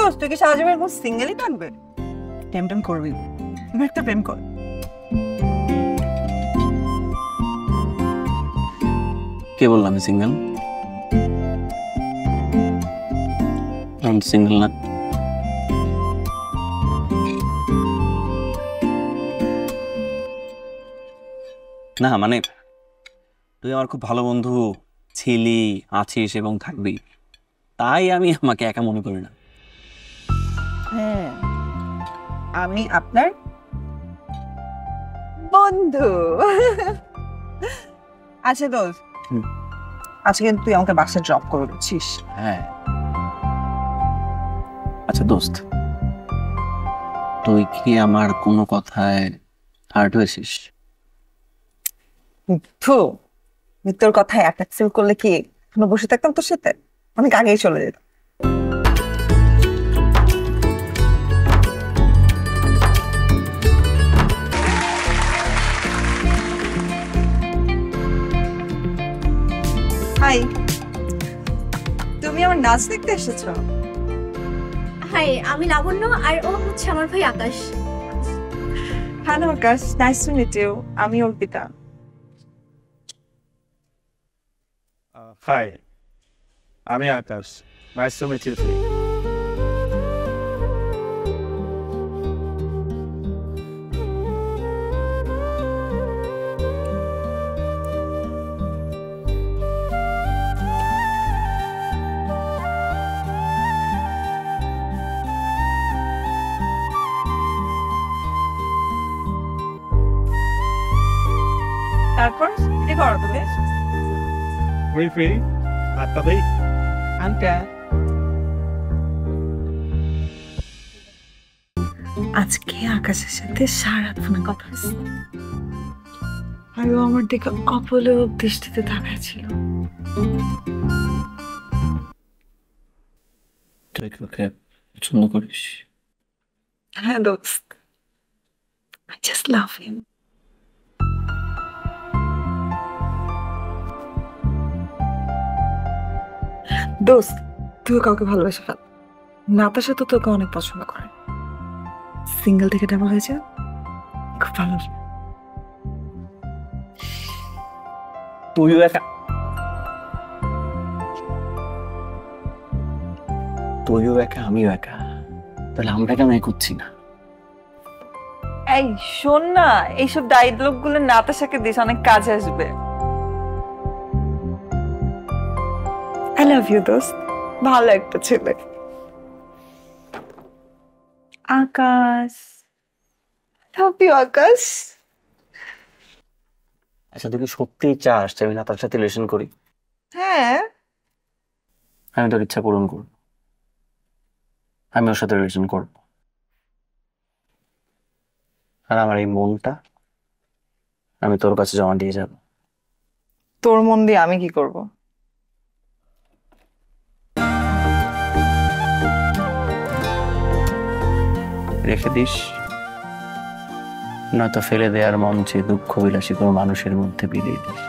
দোস্ত তুই কি সারা জীবন এরকম সিঙ্গেলই থাকবে? টেম করবি, তুমি একটা প্রেম কর। কে বললাম আমি সিঙ্গেল? আমি সিঙ্গেল না। না মানে তুই আমার খুব ভালো বন্ধু ছিলি, আছিস এবং থাকবি, তাই আমি আমাকে একা মনে করি না। হ্যাঁ, আমি আপনার বন্ধু। আচ্ছা দোস্ত, আজকে কিন্তু তুই আমাকে বাসে ড্রপ করে দিচ্ছিস। হ্যাঁ আচ্ছা দোস্ত, তুই কি আমার কোনো কথায় হার্ট হয়েছিস? থু, তোর কথায় অ্যাটাক ফিল করলে কি এখনো বসে থাকতাম তোর সাথে? অনেক আগেই চলে যেতাম। হাই, তুমি আমার নাচ দেখতে এসেছো? হাই, আমি লাবণ্য আর ও হচ্ছে আমার ভাই Akash. Hello Akash, nice to meet you. আমি অর্পিতা। হাই, আমি Akash. Nice to meet you too. তারপর কি করো তুমি? ফ্রি আটটা দেই। আজকে আকাশের সাথে সারা ফোনে কথা হয়েছে, আর ও আমার দিকে অপলক দৃষ্টিতে তাকায় ছিল। তুই কি ওকে পছন্দ করিস? হ্যাঁ দোস্ত, I just love him. দোস্ত, তুই কাউকে ভালোবেসে ফেল। নাতাশা তো তোকে অনেক পছন্দ করে। সিঙ্গেল থেকে ডাবল হয়েছে, খুব ভালো। তুইও একা, তুইও একা আমিও একা, তাহলে আমরা কেন এক হচ্ছি না? এই শোন না, এইসব ডায়লগ গুলো নাতাশাকে দিস, অনেক কাজে আসবে। আই লাভ ইউ দোস্ত, ভালো একটা ছেলে। আকাশ, লাভ ইউ আকাশ। আচ্ছা তুই কি সত্যিই চাস যে আমি না তার সাথে রিলেশন করি? হ্যাঁ, আমি তোর ইচ্ছা পূরণ করব, আমি ওর সাথে রিলেশন করব, আর আমার এই মনটা আমি তোর কাছে জমা দিয়ে যাব। তোর মন দিয়ে আমি কি করব? রেখে দিস, নয়তো ফেলে দেওয়ার মঞ্চে দুঃখ বিলাসী কোনো মানুষের মধ্যে বিলিয়ে দিস।